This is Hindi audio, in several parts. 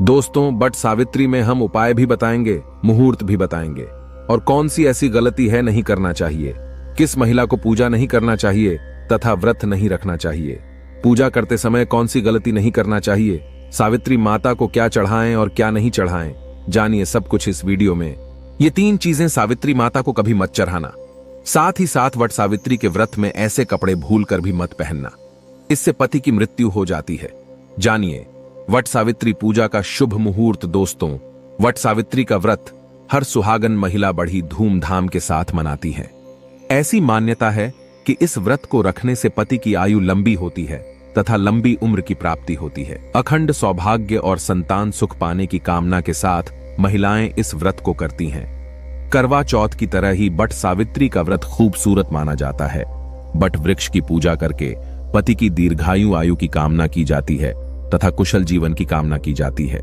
दोस्तों, वट सावित्री में हम उपाय भी बताएंगे, मुहूर्त भी बताएंगे और कौन सी ऐसी गलती है नहीं करना चाहिए, किस महिला को पूजा नहीं करना चाहिए तथा व्रत नहीं रखना चाहिए, पूजा करते समय कौन सी गलती नहीं करना चाहिए, सावित्री माता को क्या चढ़ाएं और क्या नहीं चढ़ाएं, जानिए सब कुछ इस वीडियो में। ये 3 चीजें सावित्री माता को कभी मत चढ़ाना। साथ ही साथ वट सावित्री के व्रत में ऐसे कपड़े भूलकर भी मत पहनना, इससे पति की मृत्यु हो जाती है। जानिए वट सावित्री पूजा का शुभ मुहूर्त। दोस्तों, वट सावित्री का व्रत हर सुहागन महिला बड़ी धूमधाम के साथ मनाती है। ऐसी मान्यता है कि इस व्रत को रखने से पति की आयु लंबी होती है तथा लंबी उम्र की प्राप्ति होती है। अखंड सौभाग्य और संतान सुख पाने की कामना के साथ महिलाएं इस व्रत को करती हैं। करवा चौथ की तरह ही वट सावित्री का व्रत खूबसूरत माना जाता है। वट वृक्ष की पूजा करके पति की दीर्घायु आयु की कामना की जाती है तथा कुशल जीवन की कामना की जाती है।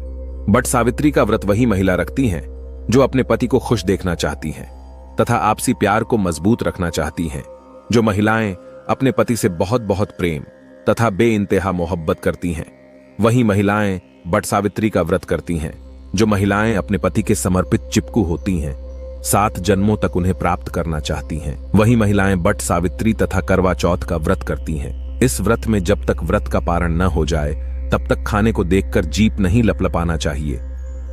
वट सावित्री का व्रत वही महिला रखती हैं जो अपने पति को खुश देखना चाहती हैं तथा आपसी प्यार को मजबूत रखना चाहती हैं। जो महिलाएं अपने पति से बहुत बहुत प्रेम तथा बेइंतहा मोहब्बत करती हैं, वही महिलाएं वट सावित्री का व्रत करती हैं। जो महिलाएं अपने पति के समर्पित चिपकू होती हैं, 7 जन्मों तक उन्हें प्राप्त करना चाहती हैं, वही महिलाएं वट सावित्री तथा करवा चौथ का व्रत करती हैं। इस व्रत में जब तक व्रत का पारण न हो जाए तब तक खाने को देखकर जीभ नहीं लपलपाना चाहिए,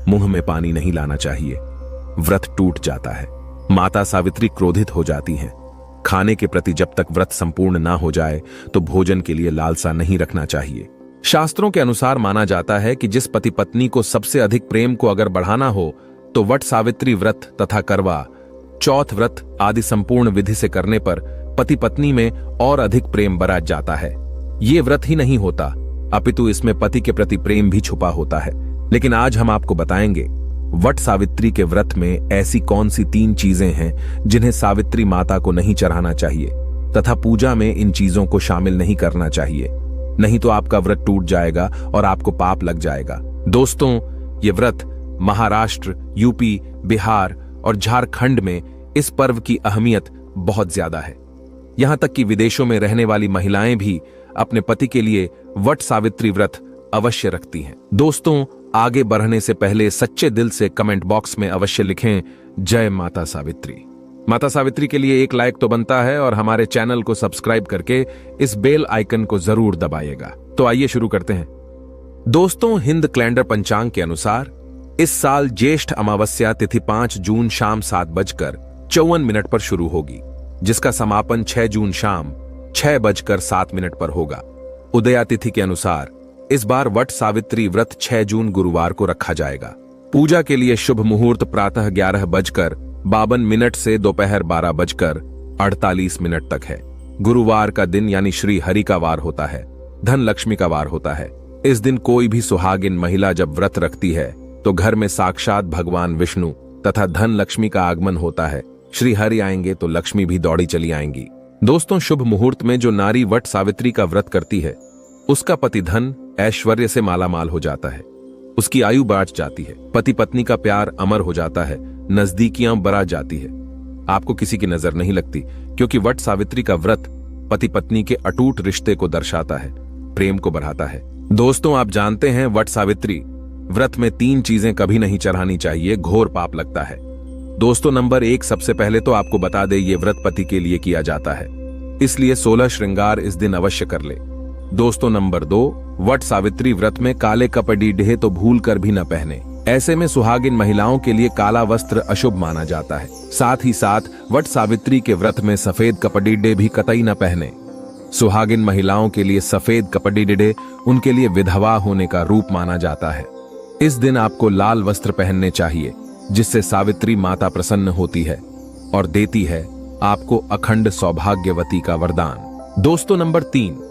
मुंह में पानी नहीं लाना चाहिए। व्रत टूट जाता है। माता सावित्री क्रोधित हो जाती हैं। खाने के प्रति जब तक व्रत संपूर्ण ना हो जाए तो भोजन के लिए लालसा नहीं रखना चाहिए। शास्त्रों के अनुसार माना जाता है कि जिस पति पत्नी को सबसे अधिक प्रेम को अगर बढ़ाना हो तो वट सावित्री व्रत तथा करवा चौथ व्रत आदि संपूर्ण विधि से करने पर पति पत्नी में और अधिक प्रेम बरत जाता है। ये व्रत ही नहीं होता, अपितु इसमें पति के प्रति प्रेम भी छुपा होता है। लेकिन आज हम आपको बताएंगे वट सावित्री के व्रत में ऐसी कौन सी 3 चीजें हैं जिन्हें सावित्री माता को नहीं चढ़ाना चाहिए तथा पूजा में इन चीजों को शामिल नहीं करना चाहिए, नहीं तो आपका व्रत टूट जाएगा और आपको पाप लग जाएगा। दोस्तों, ये व्रत महाराष्ट्र, यूपी, बिहार और झारखंड में इस पर्व की अहमियत बहुत ज्यादा है। यहां तक कि विदेशों में रहने वाली महिलाएं भी अपने पति के लिए वट सावित्री व्रत अवश्य रखती हैं। दोस्तों, आगे बढ़ने से पहले सच्चे दिल से कमेंट बॉक्स में अवश्य लिखें जय माता सावित्री। माता सावित्री के लिए एक लाइक तो बनता है और हमारे चैनल को सब्सक्राइब करके इस बेल आइकन को जरूर दबाइएगा। तो आइए शुरू करते हैं। दोस्तों, हिंद कैलेंडर पंचांग के अनुसार इस साल ज्येष्ठ अमावस्या तिथि 5 जून शाम 7:54 पर शुरू होगी, जिसका समापन 6 जून शाम 6:07 पर होगा। उदया तिथि के अनुसार इस बार वट सावित्री व्रत 6 जून गुरुवार को रखा जाएगा। पूजा के लिए शुभ मुहूर्त प्रातः 11:52 से दोपहर 12:48 तक है। गुरुवार का दिन यानी श्री हरि का वार होता है, धन लक्ष्मी का वार होता है। इस दिन कोई भी सुहागिन महिला जब व्रत रखती है तो घर में साक्षात भगवान विष्णु तथा धन लक्ष्मी का आगमन होता है। श्री हरि आएंगे तो लक्ष्मी भी दौड़ी चली आएंगी। दोस्तों, शुभ मुहूर्त में जो नारी वट सावित्री का व्रत करती है उसका पति धन ऐश्वर्य से मालामाल हो जाता है, उसकी आयु बढ़ जाती है, पति पत्नी का प्यार अमर हो जाता है, नजदीकियां बढ़ जाती है। आपको किसी की नजर नहीं लगती, क्योंकि वट सावित्री का व्रत पति पत्नी के अटूट रिश्ते को दर्शाता है, प्रेम को बढ़ाता है। दोस्तों, आप जानते हैं वट सावित्री व्रत में 3 चीजें कभी नहीं चढ़ानी चाहिए, घोर पाप लगता है। दोस्तों, नंबर 1, सबसे पहले तो आपको बता दे ये व्रत पति के लिए किया जाता है, इसलिए 16 श्रृंगार इस दिन अवश्य कर ले। दोस्तों, नंबर 2, वट सावित्री व्रत में काले कपड़े तो भूल कर भी न पहने। ऐसे में सुहागिन महिलाओं के लिए काला वस्त्र अशुभ माना जाता है। साथ ही साथ वट सावित्री के व्रत में सफेद कपड़े भी कतई न पहने। सुहागिन महिलाओं के लिए सफेद कपड़े उनके लिए विधवा होने का रूप माना जाता है। इस दिन आपको लाल वस्त्र पहनने चाहिए, जिससे सावित्री माता प्रसन्न होती है और देती है आपको अखंड सौभाग्यवती का वरदान। दोस्तों, नंबर 3,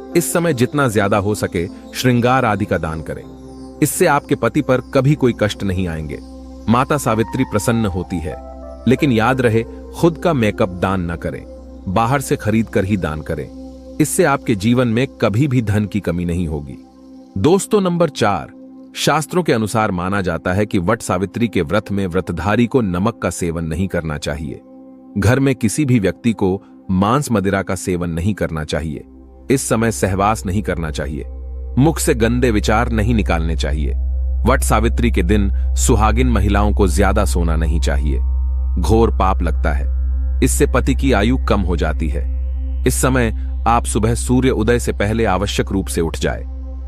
इस समय जितना ज्यादा हो सके श्रृंगार आदि का दान करें, इससे आपके पति पर कभी कोई कष्ट नहीं आएंगे। माता सावित्री प्रसन्न होती है, लेकिन याद रहे खुद का मेकअप दान न करें, बाहर से खरीद कर ही दान करें, इससे आपके जीवन में कभी भी धन की कमी नहीं होगी। दोस्तों, नंबर 4, शास्त्रों के अनुसार माना जाता है कि वट सावित्री के व्रत में व्रतधारी को नमक का सेवन नहीं करना चाहिए। घर में किसी भी व्यक्ति को मांस मदिरा का सेवन नहीं करना चाहिए। इस समय सहवास नहीं करना चाहिए। मुख से गंदे विचार नहीं निकालने चाहिए। वट सावित्री के दिन सुहागिन महिलाओं को ज्यादा सोना नहीं चाहिए। घोर पाप लगता है। इससे पति की आयु कम हो जाती है। इस समय आप सुबह सूर्य उदय से पहले आवश्यक रूप से उठ जाए।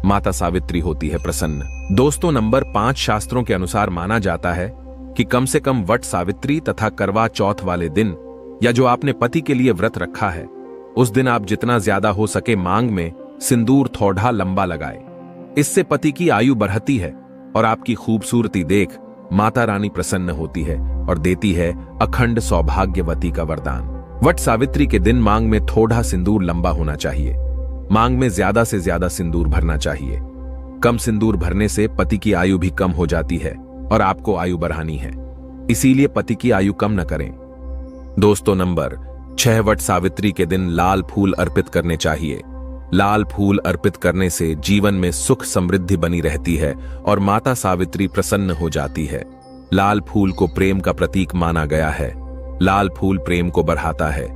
माता सावित्री होती है प्रसन्न। दोस्तों, नंबर 5 शास्त्रों के अनुसार माना जाता है कि कम से कम वट सावित्री तथा करवा चौथ वाले दिन या जो आपने पति के लिए व्रत रखा है उस दिन आप जितना ज्यादा हो सके मांग में सिंदूर थोड़ा लंबा लगाए। इससे पति की आयु बढ़ती है और आपकी खूबसूरती देख माता रानी प्रसन्न होती है और देती है अखंड सौभाग्यवती का वरदान। वट सावित्री के दिन मांग में थोड़ा सिंदूर लंबा होना चाहिए। मांग में ज्यादा से ज्यादा सिंदूर भरना चाहिए। कम सिंदूर भरने से पति की आयु भी कम हो जाती है और आपको आयु बढ़ानी है, इसीलिए पति की आयु कम न करें। दोस्तों, नंबर 6 वट सावित्री के दिन लाल फूल अर्पित करने चाहिए। लाल फूल अर्पित करने से जीवन में सुख समृद्धि बनी रहती है और माता सावित्री प्रसन्न हो जाती है। लाल फूल को प्रेम का प्रतीक माना गया है। लाल फूल प्रेम को बढ़ाता है।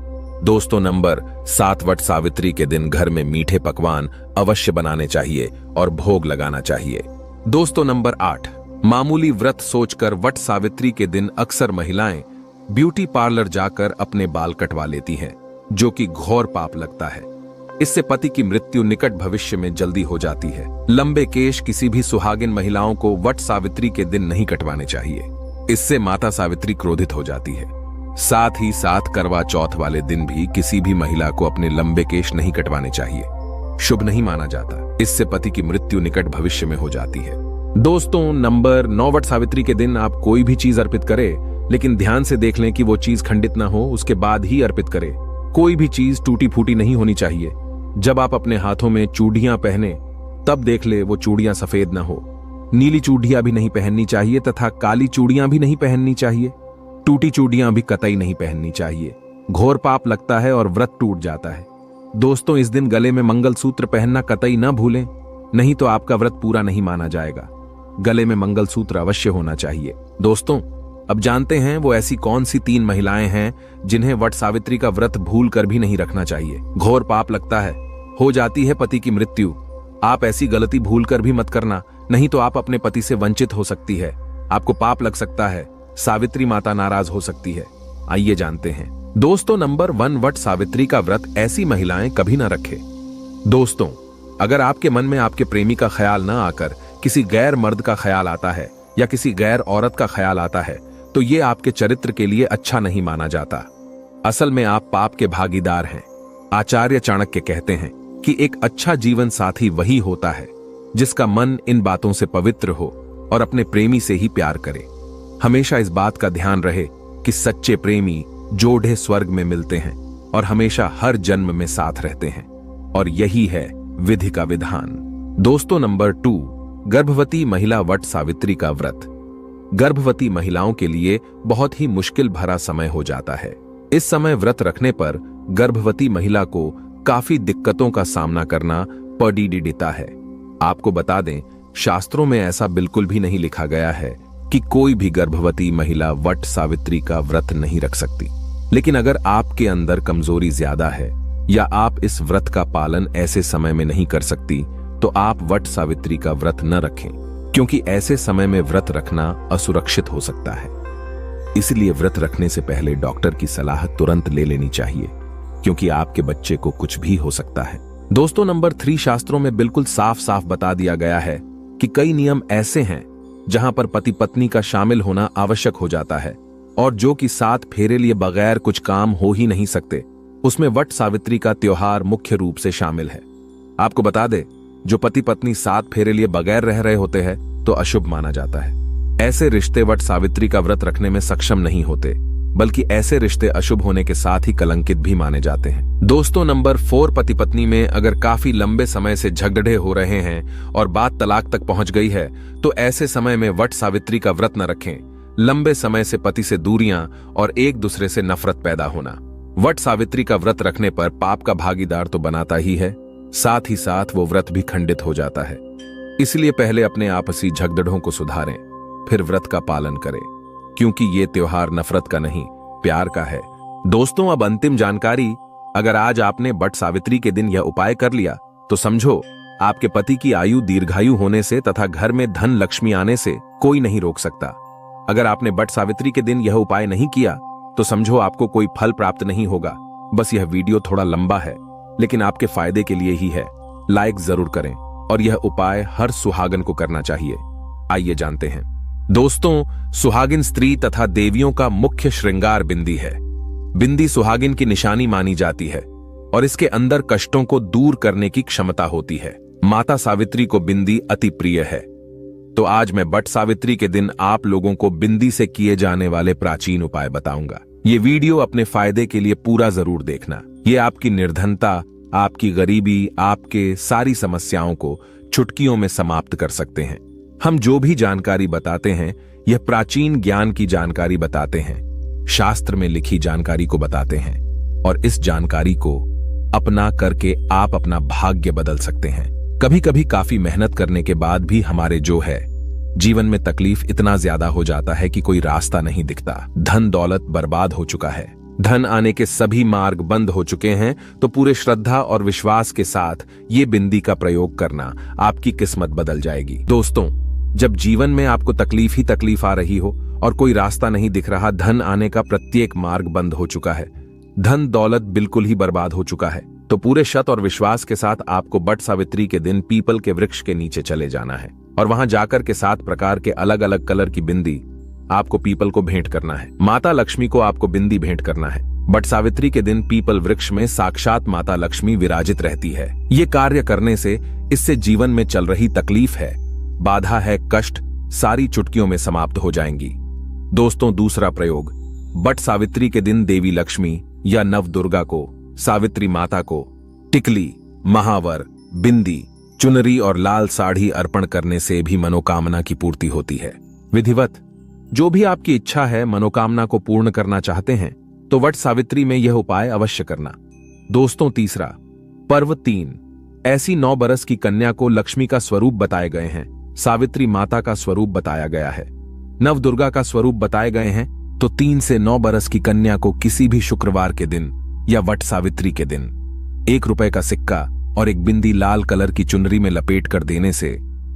दोस्तों, नंबर 7 वट सावित्री के दिन घर में मीठे पकवान अवश्य बनाने चाहिए और भोग लगाना चाहिए। दोस्तों, नंबर 8 मामूली व्रत सोचकर वट सावित्री के दिन अक्सर महिलाएं ब्यूटी पार्लर जाकर अपने बाल कटवा लेती हैं, जो कि घोर पाप लगता है। इससे पति की मृत्यु निकट भविष्य में जल्दी हो जाती है। लंबे केश किसी भी सुहागिन महिलाओं को वट सावित्री के दिन नहीं कटवाने चाहिए। इससे माता सावित्री क्रोधित हो जाती है। साथ ही साथ करवा चौथ वाले दिन भी किसी भी महिला को अपने लंबे केश नहीं कटवाने चाहिए। शुभ नहीं माना जाता। इससे पति की मृत्यु निकट भविष्य में हो जाती है। दोस्तों, नंबर 9 वट सावित्री के दिन आप कोई भी चीज अर्पित करें, लेकिन ध्यान से देख लें कि वो चीज खंडित ना हो, उसके बाद ही अर्पित करें। कोई भी चीज टूटी फूटी नहीं होनी चाहिए। जब आप अपने हाथों में चूड़ियां पहने तब देख ले वो चूड़ियां सफेद ना हो। नीली चूड़ियां भी नहीं पहननी चाहिए तथा काली चूड़ियां भी नहीं पहननी चाहिए। टूटी चूड़ियां भी कतई नहीं पहननी चाहिए। घोर पाप लगता है और व्रत टूट जाता है। दोस्तों, इस दिन गले में मंगलसूत्र पहनना कतई न भूलें, नहीं तो आपका व्रत पूरा नहीं माना जाएगा। गले में मंगलसूत्र अवश्य होना चाहिए। दोस्तों, अब जानते हैं वो ऐसी कौन सी 3 महिलाएं हैं जिन्हें वट सावित्री का व्रत भूल कर भी नहीं रखना चाहिए। घोर पाप लगता है, हो जाती है पति की मृत्यु। आप ऐसी गलती भूल कर भी मत करना, नहीं तो आप अपने पति से वंचित हो सकती है। आपको पाप लग सकता है। सावित्री माता नाराज हो सकती है। आइए जानते हैं। दोस्तों, नंबर 1 वट सावित्री का व्रत ऐसी महिलाएं कभी ना रखें। दोस्तों, अगर आपके मन में आपके प्रेमी का ख्याल न आकर किसी गैर मर्द का ख्याल आता है या किसी गैर औरत का ख्याल आता है तो ये आपके चरित्र के लिए अच्छा नहीं माना जाता। असल में आप पाप के भागीदार हैं। आचार्य चाणक्य कहते हैं कि एक अच्छा जीवन साथी वही होता है जिसका मन इन बातों से पवित्र हो और अपने प्रेमी से ही प्यार करे। हमेशा इस बात का ध्यान रहे कि सच्चे प्रेमी जोड़े स्वर्ग में मिलते हैं और हमेशा हर जन्म में साथ रहते हैं, और यही है विधि का विधान। दोस्तों, नंबर 2 गर्भवती महिला वट सावित्री का व्रत। गर्भवती महिलाओं के लिए बहुत ही मुश्किल भरा समय हो जाता है। इस समय व्रत रखने पर गर्भवती महिला को काफी दिक्कतों का सामना करना पड़ता है। आपको बता दें, शास्त्रों में ऐसा बिल्कुल भी नहीं लिखा गया है कि कोई भी गर्भवती महिला वट सावित्री का व्रत नहीं रख सकती। लेकिन अगर आपके अंदर कमजोरी ज्यादा है या आप इस व्रत का पालन ऐसे समय में नहीं कर सकती तो आप वट सावित्री का व्रत न रखें, क्योंकि ऐसे समय में व्रत रखना असुरक्षित हो सकता है। इसलिए व्रत रखने से पहले डॉक्टर की सलाह तुरंत ले लेनी चाहिए, क्योंकि आपके बच्चे को कुछ भी हो सकता है। दोस्तों, नंबर 3 शास्त्रों में बिल्कुल साफ साफ बता दिया गया है कि कई नियम ऐसे हैं जहां पर पति पत्नी का शामिल होना आवश्यक हो जाता है और जो कि 7 फेरे लिए बगैर कुछ काम हो ही नहीं सकते। उसमें वट सावित्री का त्योहार मुख्य रूप से शामिल है। आपको बता दे, जो पति पत्नी 7 फेरे लिए बगैर रह रहे होते हैं तो अशुभ माना जाता है। ऐसे रिश्ते वट सावित्री का व्रत रखने में सक्षम नहीं होते, बल्कि ऐसे रिश्ते अशुभ होने के साथ ही कलंकित भी माने जाते हैं। दोस्तों, नंबर 4 पति पत्नी में अगर काफी लंबे समय से झगड़े हो रहे हैं और बात तलाक तक पहुंच गई है तो ऐसे समय में वट सावित्री का व्रत न रखें। लंबे समय से पति से दूरियां और एक दूसरे से नफरत पैदा होना। वट सावित्री का व्रत रखने पर पाप का भागीदार तो बनाता ही है, साथ ही साथ वो व्रत भी खंडित हो जाता है। इसलिए पहले अपने आपसी झगड़ों को सुधारें, फिर व्रत का पालन करें, क्योंकि ये त्योहार नफरत का नहीं, प्यार का है। दोस्तों, अब अंतिम जानकारी। अगर आज आपने वट सावित्री के दिन यह उपाय कर लिया तो समझो आपके पति की आयु दीर्घायु होने से तथा घर में धन लक्ष्मी आने से कोई नहीं रोक सकता। अगर आपने बट सावित्री के दिन यह उपाय नहीं किया तो समझो आपको कोई फल प्राप्त नहीं होगा। बस यह वीडियो थोड़ा लंबा है लेकिन आपके फायदे के लिए ही है। लाइक जरूर करें और यह उपाय हर सुहागन को करना चाहिए। आइए जानते हैं। दोस्तों, सुहागिन स्त्री तथा देवियों का मुख्य श्रृंगार बिंदी है। बिंदी सुहागिन की निशानी मानी जाती है और इसके अंदर कष्टों को दूर करने की क्षमता होती है। माता सावित्री को बिंदी अति प्रिय है। तो आज मैं बट सावित्री के दिन आप लोगों को बिंदी से किए जाने वाले प्राचीन उपाय बताऊंगा। ये वीडियो अपने फायदे के लिए पूरा जरूर देखना। ये आपकी निर्धनता, आपकी गरीबी, आपके सारी समस्याओं को चुटकियों में समाप्त कर सकते हैं। हम जो भी जानकारी बताते हैं यह प्राचीन ज्ञान की जानकारी बताते हैं, शास्त्र में लिखी जानकारी को बताते हैं और इस जानकारी को अपना करके आप अपना भाग्य बदल सकते हैं। कभी कभी काफी मेहनत करने के बाद भी हमारे जो है जीवन में तकलीफ इतना ज्यादा हो जाता है कि कोई रास्ता नहीं दिखता। धन दौलत बर्बाद हो चुका है, धन आने के सभी मार्ग बंद हो चुके हैं। तो पूरे श्रद्धा और विश्वास के साथ ये बिंदी का प्रयोग करना, आपकी किस्मत बदल जाएगी। दोस्तों, जब जीवन में आपको तकलीफ ही तकलीफ आ रही हो और कोई रास्ता नहीं दिख रहा, धन आने का प्रत्येक मार्ग बंद हो चुका है, धन दौलत बिल्कुल ही बर्बाद हो चुका है, तो पूरे शत और विश्वास के साथ आपको बट सावित्री के दिन पीपल के वृक्ष के नीचे चले जाना है और वहां जाकर के 7 प्रकार के अलग अलग कलर की बिंदी आपको पीपल को भेंट करना है। माता लक्ष्मी को आपको बिंदी भेंट करना है। बट सावित्री के दिन पीपल वृक्ष में साक्षात माता लक्ष्मी विराजित रहती है। ये कार्य करने से इससे जीवन में चल रही तकलीफ है, बाधा है, कष्ट सारी चुटकियों में समाप्त हो जाएंगी। दोस्तों, दूसरा प्रयोग, बट सावित्री के दिन देवी लक्ष्मी या नव दुर्गा को, सावित्री माता को टिकली, महावर, बिंदी, चुनरी और लाल साड़ी अर्पण करने से भी मनोकामना की पूर्ति होती है। विधिवत जो भी आपकी इच्छा है, मनोकामना को पूर्ण करना चाहते हैं तो वट सावित्री में यह उपाय अवश्य करना। दोस्तों, तीसरा पर्व 3, ऐसी 9 बरस की कन्या को लक्ष्मी का स्वरूप बताए गए हैं, सावित्री माता का स्वरूप बताया गया है, नव दुर्गा का स्वरूप बताए गए हैं। तो 3 से 9 बरस की कन्या को किसी भी शुक्रवार के दिन या वट सावित्री के दिन 1 रुपए का सिक्का और एक बिंदी लाल कलर की चुनरी में लपेट कर देने से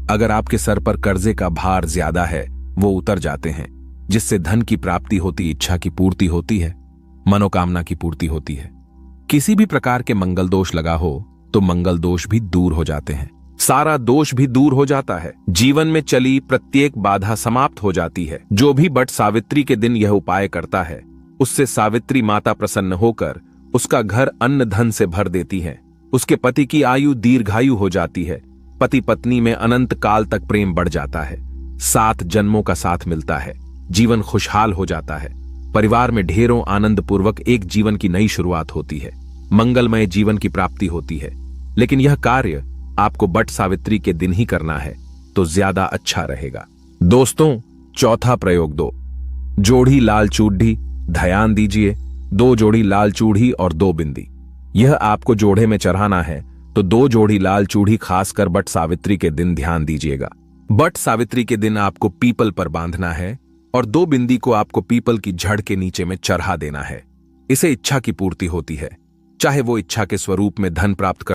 अगर आपके सर पर कर्जे का भार ज्यादा है वो उतर जाते हैं, जिससे धन की प्राप्ति होती, इच्छा की पूर्ति होती है, मनोकामना की पूर्ति होती है। किसी भी प्रकार के मंगल दोष लगा हो तो मंगल दोष भी दूर हो जाते हैं, सारा दोष भी दूर हो जाता है, जीवन में चली प्रत्येक बाधा समाप्त हो जाती है। जो भी बट सावित्री के दिन यह उपाय करता है उससे सावित्री माता प्रसन्न होकर उसका घर अन्न धन से भर देती है, उसके पति की आयु दीर्घायु हो जाती है, पति पत्नी में अनंत काल तक प्रेम बढ़ जाता है, 7 जन्मों का साथ मिलता है, जीवन खुशहाल हो जाता है, परिवार में ढेरों आनंद पूर्वक एक जीवन की नई शुरुआत होती है, मंगलमय जीवन की प्राप्ति होती है। लेकिन यह कार्य आपको बट सावित्री के दिन ही करना है तो ज्यादा अच्छा रहेगा। दोस्तों, चौथा प्रयोग, 2 जोड़ी लाल चूड़ी, ध्यान दीजिए, 2 जोड़ी लाल चूड़ी और 2 बिंदी, यह आपको जोड़े में चढ़ाना है। तो 2 जोड़ी लाल चूड़ी खासकर बट सावित्री के दिन ध्यान दीजिएगा। बट सावित्री के दिन आपको पीपल पर बांधना है और 2 बिंदी को आपको पीपल की जड़ के नीचे में चढ़ा देना है। इसे इच्छा की पूर्ति होती है, चाहे वो इच्छा के स्वरूप में धन प्राप्त कर